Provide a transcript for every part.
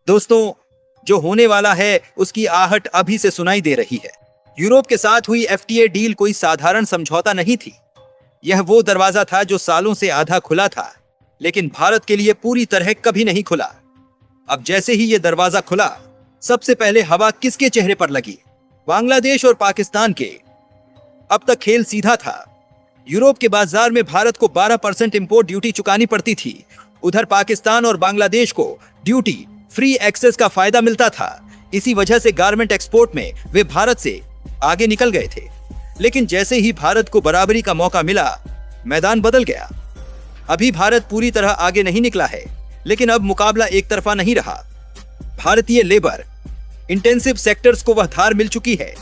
दोस्तों, जो होने वाला है उसकी आहट अभी से सुनाई दे रही है। यूरोप के साथ हुई एफटीए डील कोई साधारण समझौता नहीं थी। यह वो दरवाजा था जो सालों से आधा खुला था, लेकिन भारत के लिए पूरी तरह कभी नहीं खुला। अब जैसे ही यह दरवाजा खुला, सबसे पहले हवा किसके चेहरे पर लगी? बांग्लादेश और पाकिस्तान के। अब तक खेल सीधा था। यूरोप के बाजार में भारत को 12% इंपोर्ट ड्यूटी चुकानी पड़ती थी। उधर पाकिस्तान और बांग्लादेश को ड्यूटी फ्री एक्सेस का फायदा मिलता था। इसी वजह से गारमेंट एक्सपोर्ट में वे भारत से आगे निकल गए थे। लेकिन जैसे ही भारत को बराबरी का मौका मिला, मैदान बदल गया। अभी भारत पूरी तरह आगे नहीं निकला है, लेकिन अब मुकाबला एक तरफा नहीं रहा। भारतीय लेबर इंटेंसिव सेक्टर्स को वह धार मिल चुकी है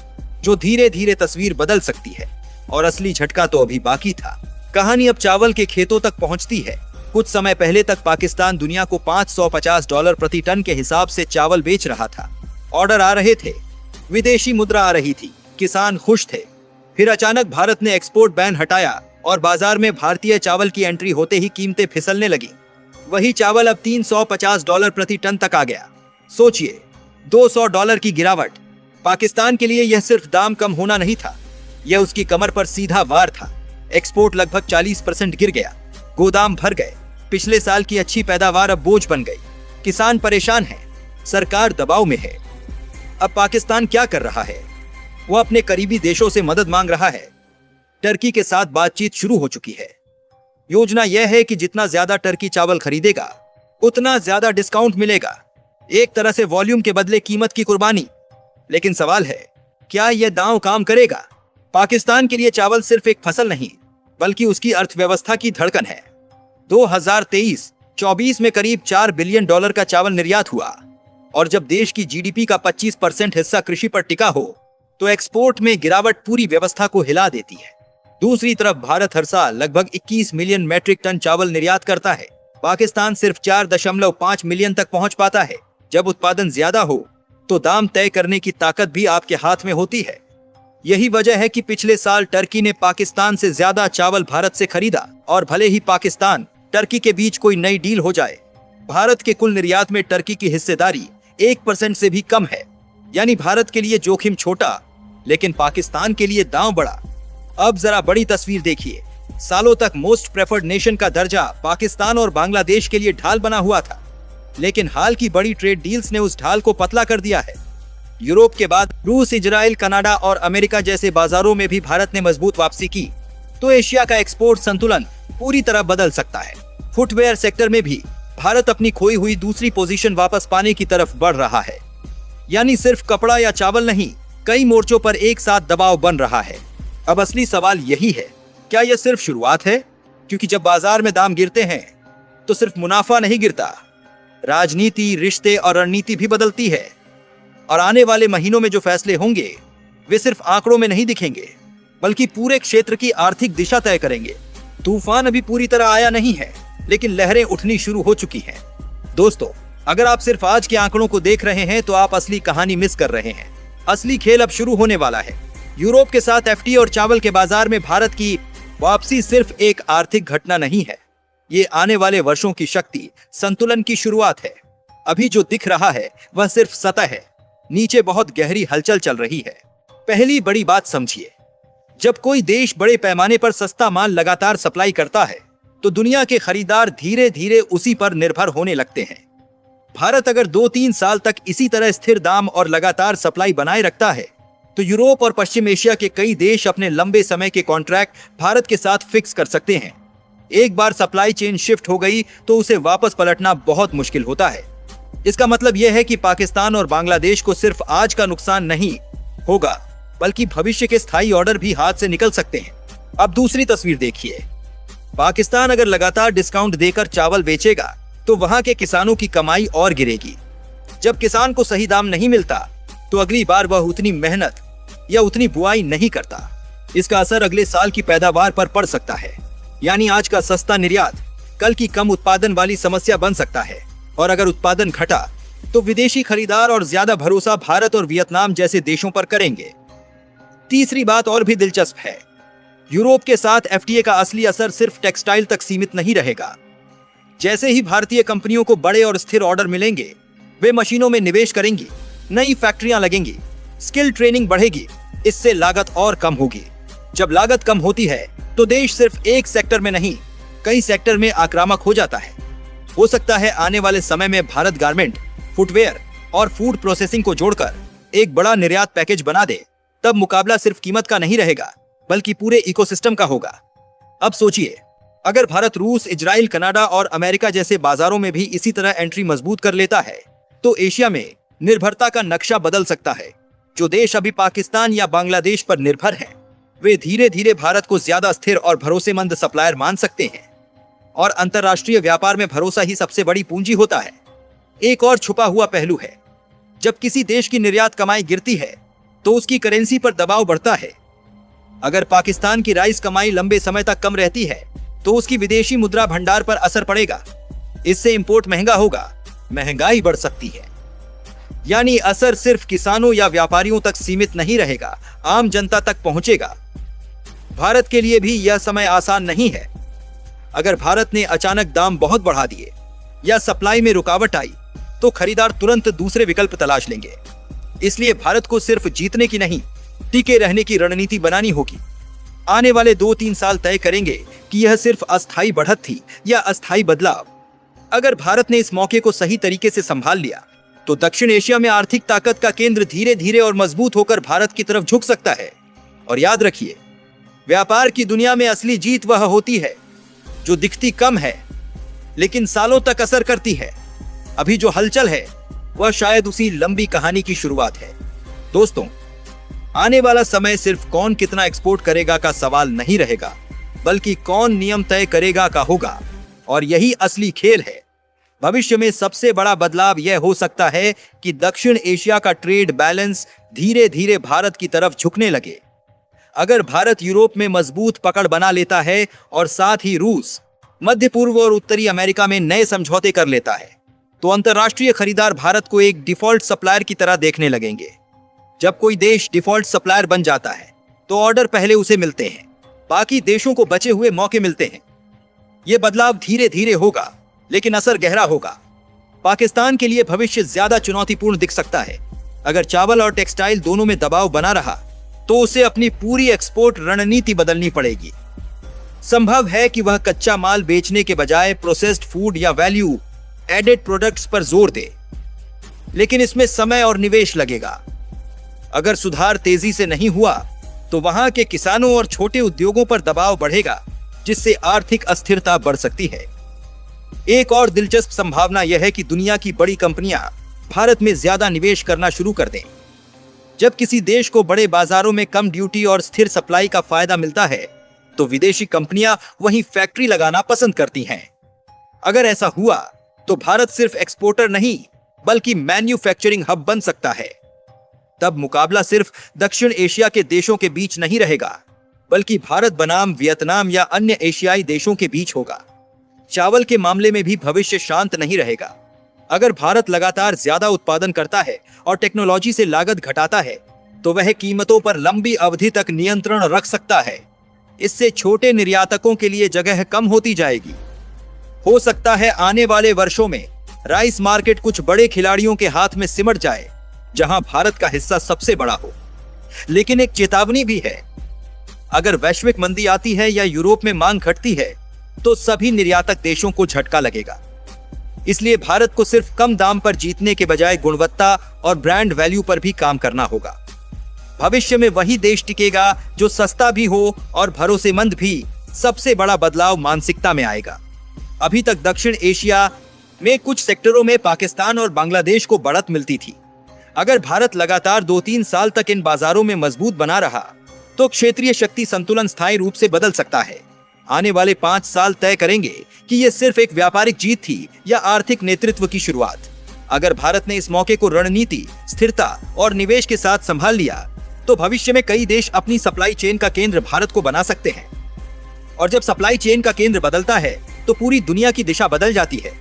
जो धीरे धीरे तस्वीर बदल सकती है, और असली झटका तो अभी बाकी था। कहानी अब चावल के खेतों तक पहुंचती है। कुछ समय पहले तक पाकिस्तान दुनिया को $550 प्रति टन के हिसाब से चावल बेच रहा था। ऑर्डर आ रहे थे, विदेशी मुद्रा आ रही थी, किसान खुश थे। फिर अचानक भारत ने एक्सपोर्ट बैन हटाया और बाजार में भारतीय चावल की एंट्री होते ही कीमतें फिसलने लगी। वही चावल अब $350 प्रति टन तक आ गया। सोचिए, $200 की गिरावट। पाकिस्तान के लिए यह सिर्फ दाम कम होना नहीं था, यह उसकी कमर पर सीधा वार था। एक्सपोर्ट लगभग 40% गिर गया, गोदाम भर गए। पिछले साल की अच्छी पैदावार अब बोझ बन गई। किसान परेशान है, सरकार दबाव में है। अब पाकिस्तान क्या कर रहा है? वो अपने करीबी देशों से मदद मांग रहा है। टर्की के साथ बातचीत शुरू हो चुकी है। योजना यह है कि जितना ज्यादा टर्की चावल खरीदेगा, उतना ज्यादा डिस्काउंट मिलेगा। एक तरह से वॉल्यूम के बदले कीमत की कुर्बानी। लेकिन सवाल है, क्या यह दांव काम करेगा? पाकिस्तान के लिए चावल सिर्फ एक फसल नहीं, बल्कि उसकी अर्थव्यवस्था की धड़कन है। 2023-24 में करीब $4 बिलियन का चावल निर्यात हुआ, और जब देश की जीडीपी का 25% हिस्सा कृषि पर टिका हो, तो एक्सपोर्ट में गिरावट पूरी व्यवस्था को हिला देती है। दूसरी तरफ भारत हर साल लगभग 21 मिलियन मैट्रिक टन चावल निर्यात करता है। पाकिस्तान सिर्फ 4.5 मिलियन तक पहुंच पाता है। जब उत्पादन ज्यादा हो, तो दाम तय करने की ताकत भी आपके हाथ में होती है। यही वजह है कि पिछले साल टर्की ने पाकिस्तान से ज्यादा चावल भारत से खरीदा, और भले ही पाकिस्तान टर्की के बीच कोई नई डील हो जाए, भारत के कुल निर्यात में टर्की की हिस्सेदारी 1% से भी कम है। यानी भारत के लिए जोखिम छोटा, लेकिन पाकिस्तान के लिए दांव बड़ा। अब जरा बड़ी तस्वीर देखिए। सालों तक मोस्ट प्रेफर्ड नेशन का दर्जा पाकिस्तान और बांग्लादेश के लिए ढाल बना हुआ था, लेकिन हाल की बड़ी ट्रेड डील्स ने उस ढाल को पतला कर दिया है। यूरोप के बाद रूस, इजराइल, कनाडा और अमेरिका जैसे बाजारों में भी भारत ने मजबूत वापसी की, तो एशिया का एक्सपोर्ट संतुलन पूरी तरह बदल सकता है। फुटवेयर सेक्टर में भी भारत अपनी खोई हुई दूसरी पोजीशन वापस पाने की तरफ बढ़ रहा है। यानी सिर्फ कपड़ा या चावल नहीं, कई मोर्चों पर एक साथ दबाव बन रहा है। अब असली सवाल यही है, क्या यह सिर्फ शुरुआत है? क्योंकि जब बाजार में दाम गिरते हैं, तो सिर्फ मुनाफा नहीं गिरता, राजनीति, रिश्ते और रणनीति भी बदलती है। और आने वाले महीनों में जो फैसले होंगे, वे सिर्फ आंकड़ों में नहीं दिखेंगे, बल्कि पूरे क्षेत्र की आर्थिक दिशा तय करेंगे। तूफान अभी पूरी तरह आया नहीं है, लेकिन लहरें उठनी शुरू हो चुकी हैं। दोस्तों, अगर आप सिर्फ आज के आंकड़ों को देख रहे हैं, तो आप असली कहानी मिस कर रहे हैं। असली खेल अब शुरू होने वाला है। यूरोप के साथ एफटीए और चावल के बाजार में भारत की वापसी सिर्फ एक आर्थिक घटना नहीं है, ये आने वाले वर्षों की शक्ति संतुलन की शुरुआत है। अभी जो दिख रहा है वह सिर्फ सतह है, नीचे बहुत गहरी हलचल चल रही है। पहली बड़ी बात समझिए, जब कोई देश बड़े पैमाने पर सस्ता माल लगातार सप्लाई करता है, तो दुनिया के खरीदार धीरे धीरे उसी पर निर्भर होने लगते हैं। भारत अगर 2-3 साल तक इसी तरह स्थिर दाम और लगातार सप्लाई बनाए रखता है, तो यूरोप और पश्चिम एशिया के कई देश अपने लंबे समय के कॉन्ट्रैक्ट भारत के साथ फिक्स कर सकते हैं। एक बार सप्लाई चेन शिफ्ट हो गई, तो उसे वापस पलटना बहुत मुश्किल होता है। इसका मतलब यह है कि पाकिस्तान और बांग्लादेश को सिर्फ आज का नुकसान नहीं होगा, बल्कि भविष्य के स्थायी ऑर्डर भी हाथ से निकल सकते हैं। अब दूसरी तस्वीर देखिए। पाकिस्तान अगर लगातार डिस्काउंट देकर चावल बेचेगा, तो वहां के किसानों की कमाई और गिरेगी। जब किसान को सही दाम नहीं मिलता, तो अगली बार वह उतनी मेहनत या उतनी बुआई नहीं करता। इसका असर अगले साल की पैदावार पर पड़ सकता है। यानी आज का सस्ता निर्यात कल की कम उत्पादन वाली समस्या बन सकता है। और अगर उत्पादन घटा, तो विदेशी खरीदार और ज्यादा भरोसा भारत और वियतनाम जैसे देशों पर करेंगे। तीसरी बात और भी दिलचस्प है, यूरोप के साथ एफटीए का असली असर सिर्फ टेक्सटाइल तक सीमित नहीं रहेगा। जैसे ही भारतीय कंपनियों को बड़े और स्थिर ऑर्डर मिलेंगे, वे मशीनों में निवेश करेंगी, नई फैक्ट्रियां लगेंगी, स्किल ट्रेनिंग बढ़ेगी, इससे लागत और कम होगी। जब लागत कम होती है तो देश सिर्फ एक सेक्टर में नहीं, कई सेक्टर में आक्रामक हो जाता है। हो सकता है आने वाले समय में भारत गारमेंट, फुटवेयर और फूड प्रोसेसिंग को जोड़कर एक बड़ा निर्यात पैकेज बना दे। तब मुकाबला सिर्फ कीमत का नहीं रहेगा, बल्कि पूरे इकोसिस्टम का होगा। अब सोचिए, अगर भारत रूस, इजराइल, कनाडा और अमेरिका जैसे बाजारों में भी इसी तरह एंट्री मजबूत कर लेता है तो एशिया में निर्भरता का नक्शा बदल सकता है। जो देश अभी पाकिस्तान या बांग्लादेश पर निर्भर हैं, वे धीरे धीरे भारत को ज्यादा स्थिर और भरोसेमंद सप्लायर मान सकते हैं। और अंतर्राष्ट्रीय व्यापार में भरोसा ही सबसे बड़ी पूंजी होता है। एक और छुपा हुआ पहलू है, जब किसी देश की निर्यात कमाई गिरती है तो उसकी करेंसी पर दबाव बढ़ता है। अगर पाकिस्तान की राइस कमाई लंबे समय तक कम रहती है तो उसकी विदेशी मुद्रा भंडार पर असर पड़ेगा। इससे इंपोर्ट महंगा होगा, महंगाई बढ़ सकती है। यानी असर सिर्फ किसानों या व्यापारियों तक सीमित नहीं रहेगा, आम जनता तक पहुंचेगा। भारत के लिए भी यह समय आसान नहीं है। अगर भारत ने अचानक दाम बहुत बढ़ा दिए या सप्लाई में रुकावट आई तो खरीदार तुरंत दूसरे विकल्प तलाश लेंगे। इसलिए भारत को सिर्फ जीतने की नहीं, टिके रहने की रणनीति बनानी होगी। आने वाले 2-3 साल तय करेंगे कि यह सिर्फ अस्थायी बढ़त थी या अस्थायी बदलाव। अगर भारत ने इस मौके को सही तरीके से संभाल लिया तो दक्षिण एशिया में आर्थिक ताकत का केंद्र धीरे धीरे और मजबूत होकर भारत की तरफ झुक सकता है। और याद रखिए, व्यापार की दुनिया में असली जीत वह होती है जो दिखती कम है लेकिन सालों तक असर करती है। अभी जो हलचल है वह शायद उसी लंबी कहानी की शुरुआत है। दोस्तों, आने वाला समय सिर्फ कौन कितना एक्सपोर्ट करेगा का सवाल नहीं रहेगा, बल्कि कौन नियम तय करेगा का होगा। और यही असली खेल है। भविष्य में सबसे बड़ा बदलाव यह हो सकता है कि दक्षिण एशिया का ट्रेड बैलेंस धीरे धीरे भारत की तरफ झुकने लगे। अगर भारत यूरोप में मजबूत पकड़ बना लेता है और साथ ही रूस, मध्य पूर्व और उत्तरी अमेरिका में नए समझौते कर लेता है तो अंतर्राष्ट्रीय खरीदार भारत को एक डिफॉल्ट सप्लायर की तरह देखने लगेंगे। जब कोई देश डिफॉल्ट सप्लायर बन जाता है तो ऑर्डर पहले उसे मिलते हैं, बाकी देशों को बचे हुए मौके मिलते हैं। यह बदलाव धीरे धीरे होगा लेकिन असर गहरा होगा। पाकिस्तान के लिए भविष्य ज्यादा चुनौतीपूर्ण दिख सकता है। अगर चावल और टेक्सटाइल दोनों में दबाव बना रहा तो उसे अपनी पूरी एक्सपोर्ट रणनीति बदलनी पड़ेगी। संभव है कि वह कच्चा माल बेचने के बजाय प्रोसेस्ड फूड या वैल्यू एडेड प्रोडक्ट्स पर जोर दे, लेकिन इसमें समय और निवेश लगेगा। अगर सुधार तेजी से नहीं हुआ तो वहां के किसानों और छोटे उद्योगों पर दबाव बढ़ेगा, जिससे आर्थिक अस्थिरता बढ़ सकती है। एक और दिलचस्प संभावना यह है कि दुनिया की बड़ी कंपनियां भारत में ज्यादा निवेश करना शुरू कर दें। जब किसी देश को बड़े बाजारों में कम ड्यूटी और स्थिर सप्लाई का फायदा मिलता है तो विदेशी कंपनियां वहीं फैक्ट्री लगाना पसंद करती हैं। अगर ऐसा हुआ तो भारत सिर्फ एक्सपोर्टर नहीं बल्कि मैन्युफैक्चरिंग हब बन सकता है। तब मुकाबला सिर्फ दक्षिण एशिया के देशों के बीच नहीं रहेगा, बल्कि भारत बनाम वियतनाम या अन्य एशियाई देशों के बीच होगा। चावल के मामले में भी भविष्य शांत नहीं रहेगा। अगर भारत लगातार ज्यादा उत्पादन करता है और टेक्नोलॉजी से लागत घटाता है तो वह कीमतों पर लंबी अवधि तक नियंत्रण रख सकता है। इससे छोटे निर्यातकों के लिए जगह कम होती जाएगी। हो सकता है आने वाले वर्षों में राइस मार्केट कुछ बड़े खिलाड़ियों के हाथ में सिमट जाए, जहां भारत का हिस्सा सबसे बड़ा हो। लेकिन एक चेतावनी भी है, अगर वैश्विक मंदी आती है या यूरोप में मांग घटती है तो सभी निर्यातक देशों को झटका लगेगा। इसलिए भारत को सिर्फ कम दाम पर जीतने के बजाय गुणवत्ता और ब्रांड वैल्यू पर भी काम करना होगा। भविष्य में वही देश टिकेगा जो सस्ता भी हो और भरोसेमंद भी। सबसे बड़ा बदलाव मानसिकता में आएगा। अभी तक दक्षिण एशिया में कुछ सेक्टरों में पाकिस्तान और बांग्लादेश को बढ़त मिलती थी। अगर भारत लगातार 2-3 साल तक इन बाजारों में मजबूत बना रहा तो क्षेत्रीय शक्ति संतुलन स्थायी रूप से बदल सकता है। आने वाले 5 साल तय करेंगे कि यह सिर्फ एक व्यापारिक जीत थी या आर्थिक नेतृत्व की शुरुआत। अगर भारत ने इस मौके को रणनीति, स्थिरता और निवेश के साथ संभाल लिया तो भविष्य में कई देश अपनी सप्लाई चेन का केंद्र भारत को बना सकते हैं। और जब सप्लाई चेन का केंद्र बदलता है तो पूरी दुनिया की दिशा बदल जाती है।